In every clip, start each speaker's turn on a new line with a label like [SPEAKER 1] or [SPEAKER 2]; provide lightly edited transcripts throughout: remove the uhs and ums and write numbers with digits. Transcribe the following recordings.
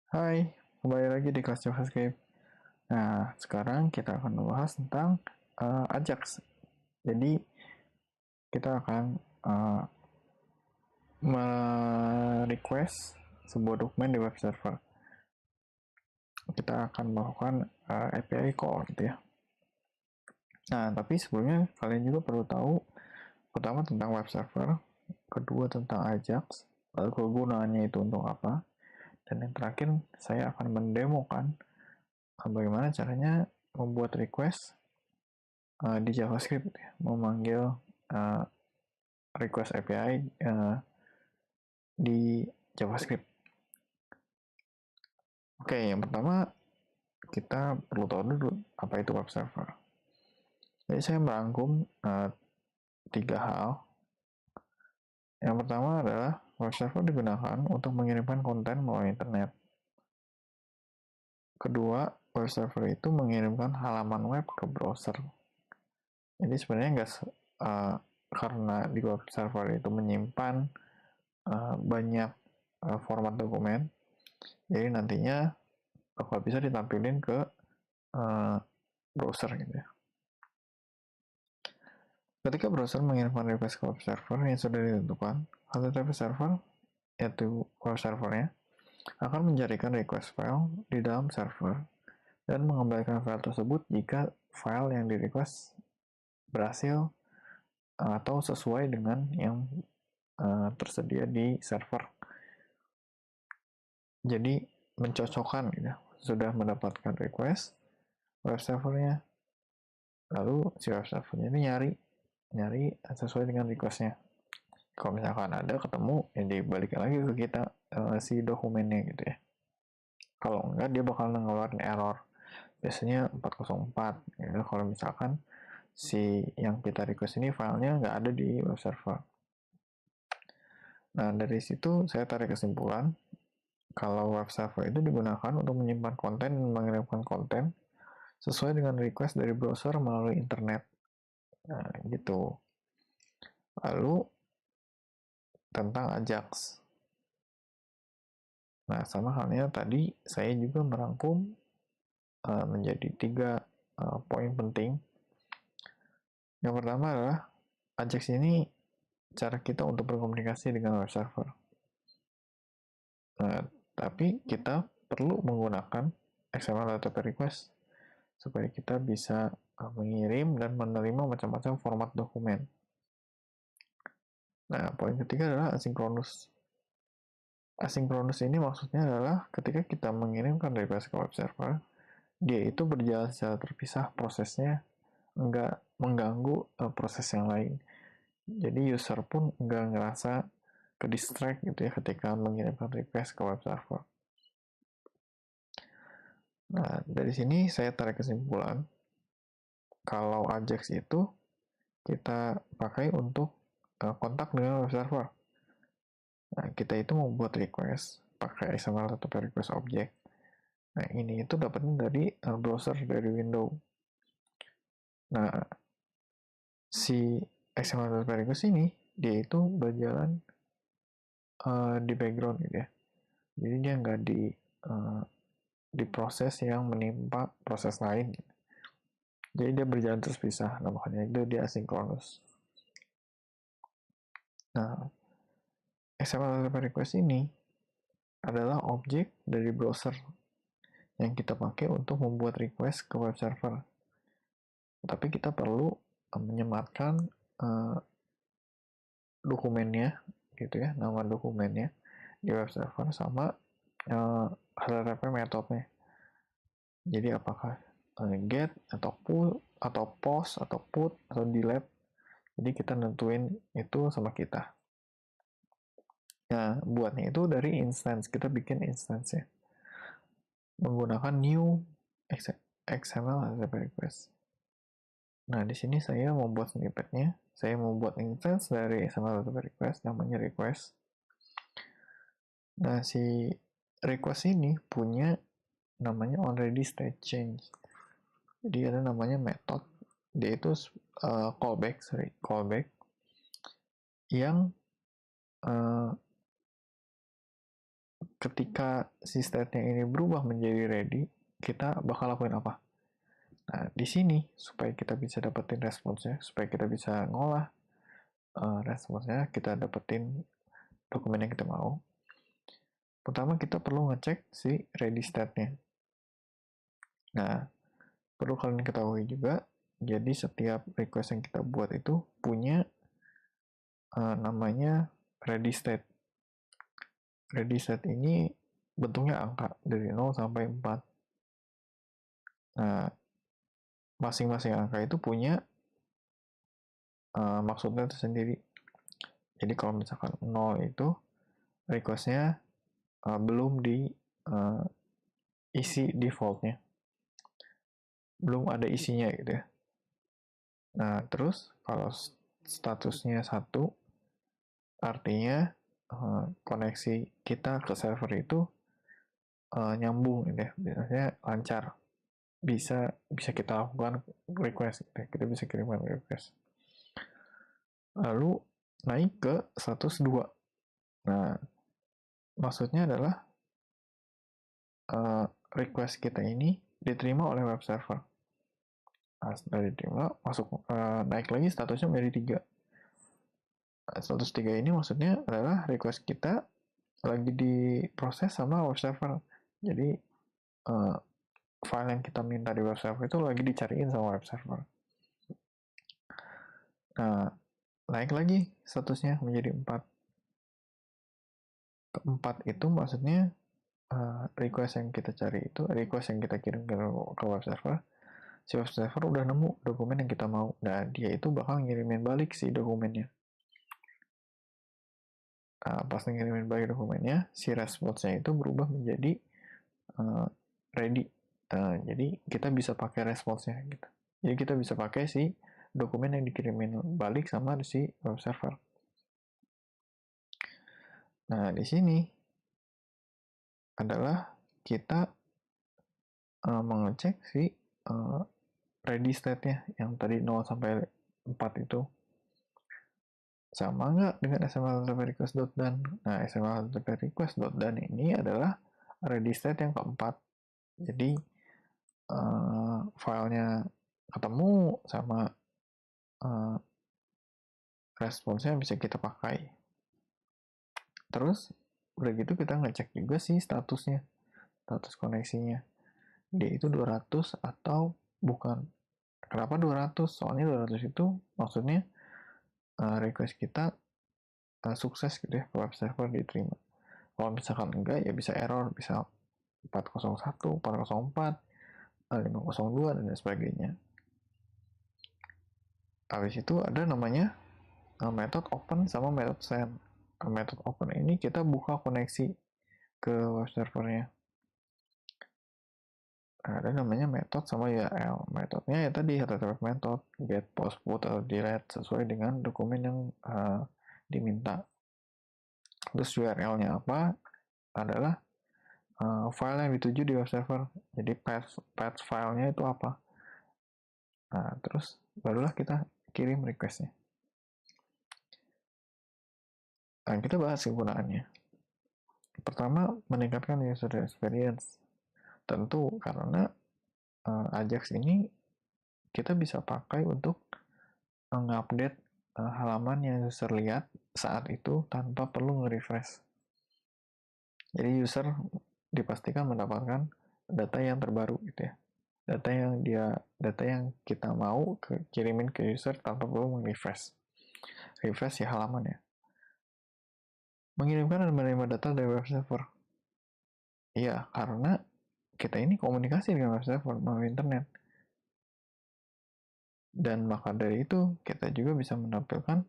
[SPEAKER 1] Hai, kembali lagi di kelas JavaScript. Nah, sekarang kita akan membahas tentang Ajax. Jadi, kita akan merequest sebuah dokumen di web server. Kita akan melakukan API call gitu ya. Nah, tapi sebelumnya kalian juga perlu tahu pertama tentang web server, kedua tentang Ajax, lalu kegunaannya itu untuk apa, dan yang terakhir saya akan mendemokan bagaimana caranya membuat request di JavaScript memanggil uh, request API di JavaScript. Oke, yang pertama kita perlu tahu dulu apa itu web server. Jadi saya merangkum tiga hal. Yang pertama adalah web server digunakan untuk mengirimkan konten melalui internet. Kedua, web server itu mengirimkan halaman web ke browser. Jadi sebenarnya nggak karena di web server itu menyimpan banyak format dokumen, jadi nantinya bakal bisa ditampilin ke browser gitu ya. Ketika browser mengirimkan request ke web server yang sudah ditentukan, HTTP server, yaitu web servernya, akan mencarikan request file di dalam server dan mengembalikan file tersebut jika file yang di request berhasil atau sesuai dengan yang tersedia di server. Jadi mencocokkan gitu, sudah mendapatkan request web servernya, lalu si web servernya ini nyari sesuai dengan requestnya. Kalau misalkan ada ketemu, ya dibalikin lagi ke kita si dokumennya gitu ya. Kalau enggak, dia bakal ngeluarin error. Biasanya 404. Ya, kalau misalkan si yang kita request ini filenya nggak ada di web server. Nah, dari situ saya tarik kesimpulan kalau web server itu digunakan untuk menyimpan konten dan mengirimkan konten sesuai dengan request dari browser melalui internet. Nah, gitu. Lalu tentang Ajax. Nah, sama halnya tadi saya juga merangkum menjadi tiga poin penting. Yang pertama adalah Ajax ini cara kita untuk berkomunikasi dengan web server. Nah, tapi kita perlu menggunakan XML HTTP request supaya kita bisa mengirim dan menerima macam-macam format dokumen. Nah, poin ketiga adalah asinkronus. Asinkronus ini maksudnya adalah ketika kita mengirimkan request ke web server, dia itu berjalan secara terpisah prosesnya, nggak mengganggu proses yang lain. Jadi user pun nggak ngerasa ke distract gitu ya ketika mengirimkan request ke web server. Nah, dari sini saya tarik kesimpulan kalau Ajax itu kita pakai untuk kontak dengan web server. Nah, kita itu membuat request pakai XML atau request object. Nah, ini itu dapatnya dari browser dari Windows. Nah, si XML atau request ini dia itu berjalan di background gitu ya. Jadi dia nggak di proses yang menimpa proses lain. Jadi dia berjalan terpisah, nah makanya itu dia asinkronus. Nah, XML request ini adalah objek dari browser yang kita pakai untuk membuat request ke web server. Tapi kita perlu menyematkan dokumennya, gitu ya, nama dokumennya di web server sama HTTP metodenya. Jadi apakah get atau pull atau post atau put atau delete. Jadi kita nentuin itu sama kita. Nah, buatnya itu dari instance. Kita bikin instance-nya menggunakan new XML HTTP request. Nah, di sini saya membuat snippetnya. Saya membuat instance dari XML HTTP request, namanya request. Nah, si request ini punya namanya onReady state change. Jadi ada namanya method. Dia itu callback yang ketika si state-nya ini berubah menjadi ready, kita bakal lakuin apa? Nah, di sini supaya kita bisa dapetin responsnya, supaya kita bisa ngolah responsnya, kita dapetin dokumen yang kita mau. Pertama kita perlu ngecek si ready state-nya. Nah, perlu kalian ketahui juga, jadi setiap request yang kita buat itu punya namanya ready state. Ready state ini bentuknya angka dari 0 sampai 4. Nah, masing-masing angka itu punya maksudnya tersendiri. Jadi kalau misalkan 0 itu requestnya belum isi defaultnya. Belum ada isinya gitu ya. Nah, terus kalau statusnya 1, artinya koneksi kita ke server itu nyambung gitu ya. Biasanya lancar. Bisa kita lakukan request gitu ya. Kita bisa kirimkan request. Lalu naik ke status 2. Nah, maksudnya adalah request kita ini diterima oleh web server. Nah, setelah diterima, naik lagi statusnya menjadi 3. Nah, status 3 ini maksudnya adalah request kita lagi diproses sama web server. Jadi, file yang kita minta di web server itu lagi dicariin sama web server. Nah, naik lagi statusnya menjadi 4. Keempat itu maksudnya request yang kita cari itu, request yang kita kirim ke web server, si web server udah nemu dokumen yang kita mau. Nah, dia itu bakal ngirimin balik si dokumennya. Nah, pas ngirimin balik dokumennya, si response-nya itu berubah menjadi ready. Jadi kita bisa pakai response-nya gitu. Jadi kita bisa pakai si dokumen yang dikirimin balik sama si web server. Nah, di sini adalah kita mengecek si ready state-nya yang tadi 0 sampai 4 itu. Sama nggak dengan xml.request.done? Nah, xml.request.done ini adalah ready state yang keempat. Jadi, filenya ketemu sama responsnya bisa kita pakai. Terus, udah gitu kita ngecek juga sih statusnya, status koneksinya. Dia itu 200 atau bukan. Kenapa 200? Soalnya 200 itu maksudnya request kita sukses gitu ya, web server diterima. Kalau misalkan enggak, ya bisa error, bisa 401, 404, 502, dan sebagainya. Habis itu ada namanya method open sama method send. Method open ini kita buka koneksi ke web servernya. Ada namanya method sama URL. Metodnya ya tadi HTTP method, get, post, put, atau delete sesuai dengan dokumen yang diminta. Terus URL-nya apa? Adalah file yang dituju di web server. Jadi path filenya itu apa? Nah, terus barulah kita kirim request-nya. Nah, kita bahas kegunaannya. Pertama, meningkatkan user experience. Tentu karena Ajax ini kita bisa pakai untuk mengupdate halaman yang user lihat saat itu tanpa perlu nge-refresh. Jadi user dipastikan mendapatkan data yang terbaru gitu ya. Data yang kita mau kirimin ke user tanpa perlu nge-refresh. Refresh ya halaman ya. Mengirimkan dan menerima data dari web server. Iya, karena kita ini komunikasi dengan web server melalui internet. Dan maka dari itu, kita juga bisa menampilkan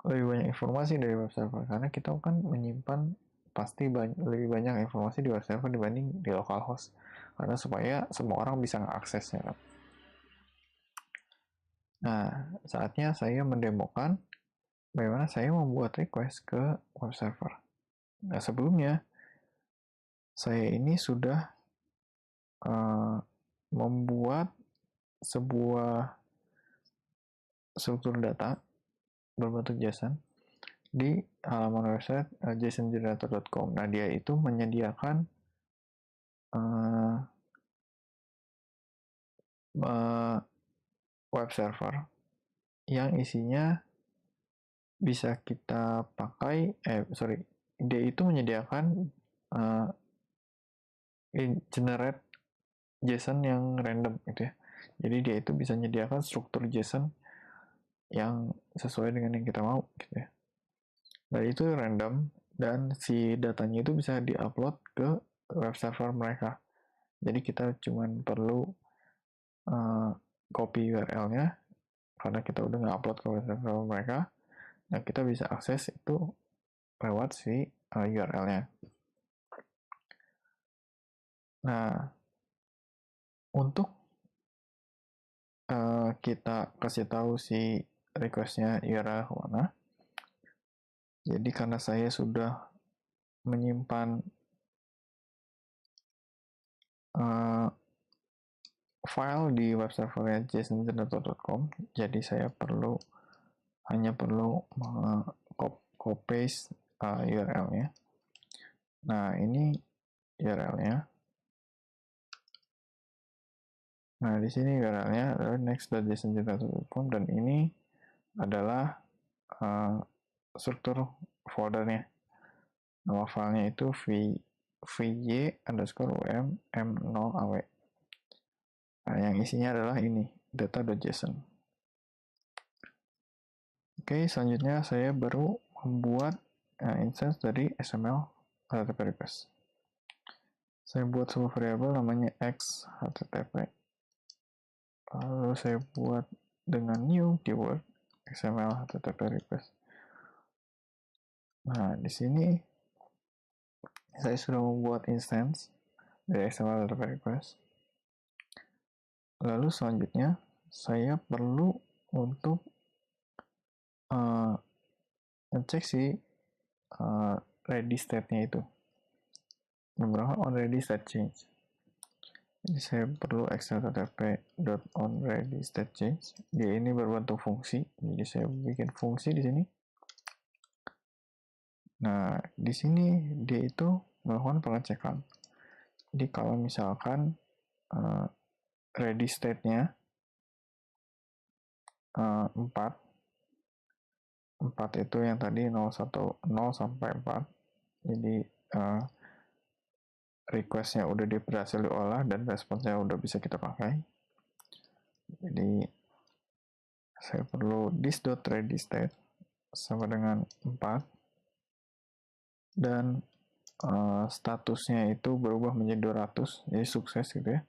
[SPEAKER 1] lebih banyak informasi dari web server. Karena kita kan menyimpan pasti lebih banyak informasi di web server dibanding di localhost. Karena supaya semua orang bisa mengaksesnya. Nah, saatnya saya mendemokan bagaimana saya membuat request ke web server. Nah, sebelumnya, saya ini sudah membuat sebuah struktur data berbentuk JSON di halaman website jsongenerator.com. Nah, dia itu menyediakan web server yang isinya bisa kita pakai, dia itu menyediakan generate JSON yang random gitu ya. Jadi dia itu bisa menyediakan struktur JSON yang sesuai dengan yang kita mau gitu ya. Dan itu random, dan si datanya itu bisa diupload ke web server mereka. Jadi kita cuma perlu copy URL-nya, karena kita udah nge-upload ke web server mereka, nah kita bisa akses itu lewat si URL-nya. Nah, untuk kita kasih tahu si request-nya URL mana, jadi karena saya sudah menyimpan file di web servernya jsongenerator.com, jadi saya hanya perlu copy-paste URL-nya. Nah, ini URL-nya. Nah, di sini URL-nya adalah next.jsongenerator.com, dan ini adalah struktur foldernya. Nama filenya itu vy_um m0aw. Nah, yang isinya adalah ini, data.json. Oke, selanjutnya saya baru membuat instance dari XML HTTP request. Saya buat sebuah variabel namanya x HTTP. Lalu saya buat dengan new keyword XML HTTP request. Nah, di sini saya sudah membuat instance dari XML HTTP request. Lalu selanjutnya saya perlu untuk ngecek si ready state-nya itu. Menggunakan onReadyStateChange. Jadi saya perlu xhttp.onReadyStateChange. Dia ini berbentuk fungsi. Jadi saya bikin fungsi di sini. Nah, di sini dia itu melakukan pengecekan. Jadi kalau misalkan ready state-nya 4 itu yang tadi 0 sampai 4. Jadi request-nya udah berhasil diolah dan responsnya udah bisa kita pakai. Jadi saya perlu this.readyState sama dengan 4, dan statusnya itu berubah menjadi 200, jadi sukses gitu ya.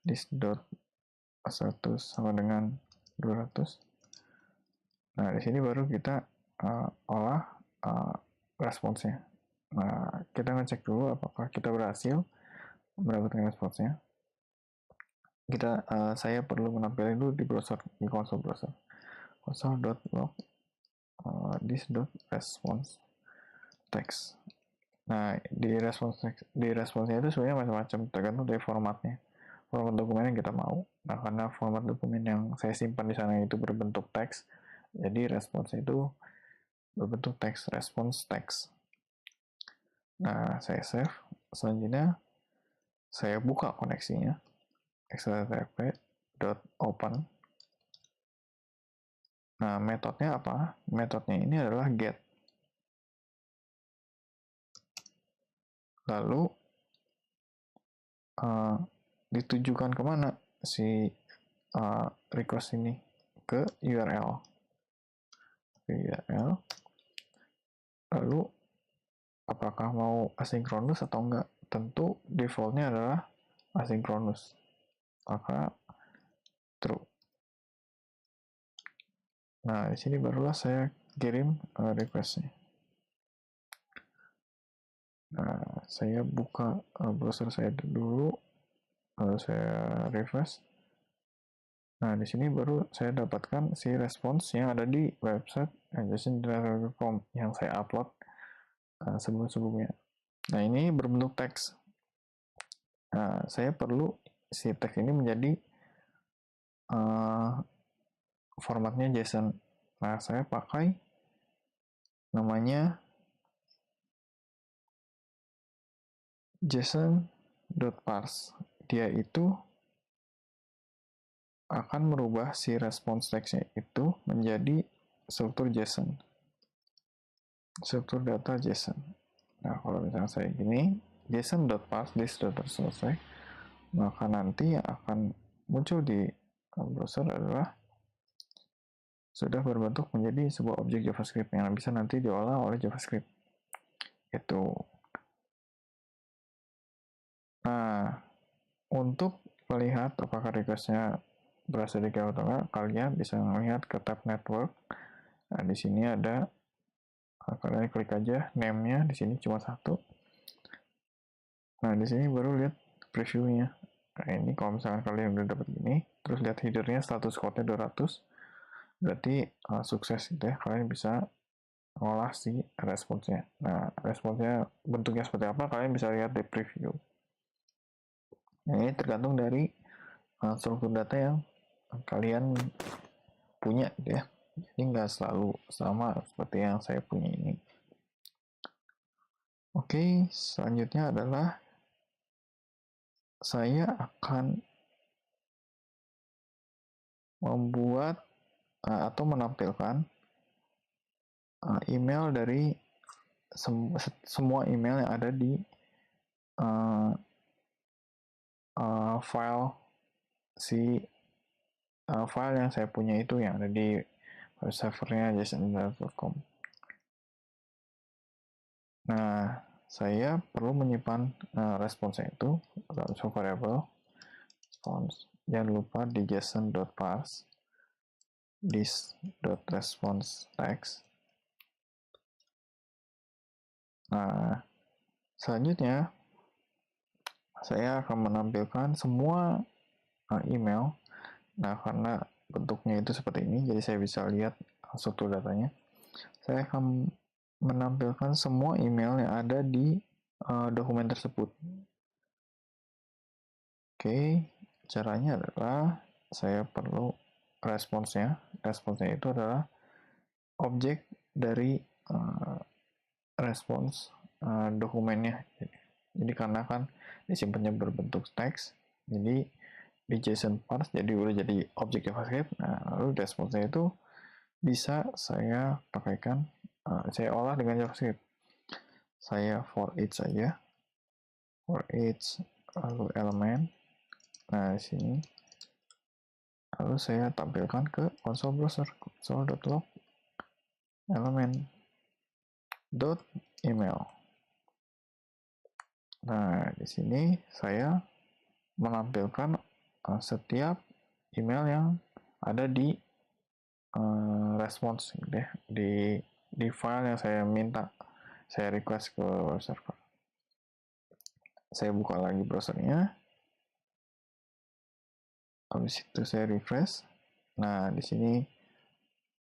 [SPEAKER 1] This.status sama dengan 200. Nah, di sini baru kita olah responsnya. Nah, kita ngecek dulu apakah kita berhasil mendapatkan responsnya. Saya perlu menampilkan dulu di browser, di konsol browser. Console.log this.response text. Nah, di responsnya itu sebenarnya macam-macam, tergantung dari formatnya. Format dokumen yang kita mau. Nah, karena format dokumen yang saya simpan di sana itu berbentuk teks, jadi responsnya itu berbentuk teks, response text. Nah, saya save. Selanjutnya, saya buka koneksinya. http.open. Nah, metodenya apa? Metodenya ini adalah get. Lalu, ditujukan kemana si request ini? Ke URL. Lalu apakah mau asinkronus atau enggak? Tentu defaultnya adalah asinkronus, maka true. Nah, di sini barulah saya kirim requestnya. Nah, saya buka browser saya dulu, lalu saya refresh. Nah, di sini baru saya dapatkan si respons yang ada di website jsongenerator.com yang saya upload sebelum-sebelumnya. Nah, ini berbentuk teks. Nah, saya perlu si teks ini menjadi formatnya JSON. Nah, saya pakai namanya JSON.parse. Dia itu akan merubah si response text-nya itu menjadi struktur JSON. Struktur data JSON. Nah, kalau misalnya saya gini, JSON.parse this sudah selesai, maka nanti yang akan muncul di browser adalah sudah berbentuk menjadi sebuah objek JavaScript yang bisa nanti diolah oleh JavaScript. Itu. Nah, untuk melihat apakah request-nya berhasil di-grab atau enggak, kalian bisa melihat ke tab network. Nah, di sini ada, kalian klik aja name-nya, di sini cuma satu. Nah, di sini baru lihat preview-nya. Nah, ini kalau misalkan kalian udah dapat gini, terus lihat header-nya status code-nya 200, berarti sukses gitu ya, kalian bisa ngolah si responsnya. Nah, responsnya bentuknya seperti apa, kalian bisa lihat di preview. Nah, ini tergantung dari struktur data yang kalian punya gitu ya. Jadi nggak selalu sama seperti yang saya punya ini. Oke, selanjutnya adalah saya akan membuat atau menampilkan email dari semua email yang ada di file file yang saya punya itu yang ada di web servernya json.com. Nah, saya perlu menyimpan responsnya itu dalam sebuah variable response. Jangan lupa di json.parse this.response text. Nah, selanjutnya saya akan menampilkan semua email. Nah, karena bentuknya itu seperti ini, jadi saya bisa lihat struktur datanya. Saya akan menampilkan semua email yang ada di dokumen tersebut. Oke, caranya adalah saya perlu responsnya. Responsnya itu adalah objek dari respons dokumennya. Jadi karena kan disimpannya berbentuk teks, jadi di JSON parse jadi udah jadi objek JavaScript. Nah, lalu responsnya itu bisa saya pakaikan, saya olah dengan JavaScript. Saya for each saja, for each lalu elemen. Nah, di sini lalu saya tampilkan ke console browser, console.log elemen dot email. Nah, di sini saya menampilkan setiap email yang ada di response gitu ya, di file yang saya minta, saya request ke web server. Saya buka lagi browsernya, habis itu saya refresh. Nah, di sini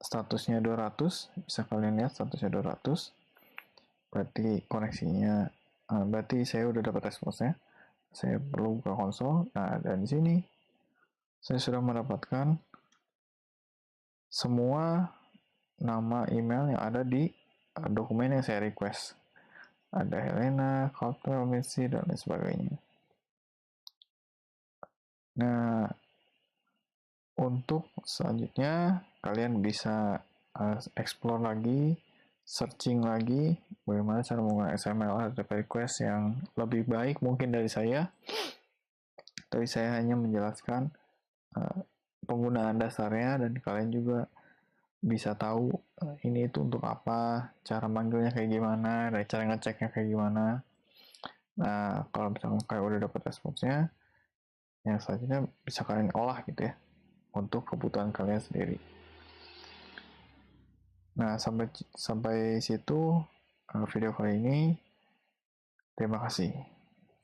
[SPEAKER 1] statusnya 200, bisa kalian lihat statusnya 200, berarti koneksinya, berarti saya udah dapat responsnya. Saya perlu buka konsol. Nah, dan di sini saya sudah mendapatkan semua nama email yang ada di dokumen yang saya request. Ada Helena, Carter, Messi, dan lain sebagainya. Nah, untuk selanjutnya kalian bisa explore lagi, searching lagi bagaimana cara menggunakan XML HTTP request yang lebih baik mungkin dari saya. Tapi saya hanya menjelaskan penggunaan dasarnya, dan kalian juga bisa tahu ini itu untuk apa, cara manggilnya kayak gimana, dan cara ngeceknya kayak gimana. Nah, kalau misalnya kalian udah dapat responsnya, yang selanjutnya bisa kalian olah gitu ya, untuk kebutuhan kalian sendiri. Nah, sampai situ video kali ini. Terima kasih.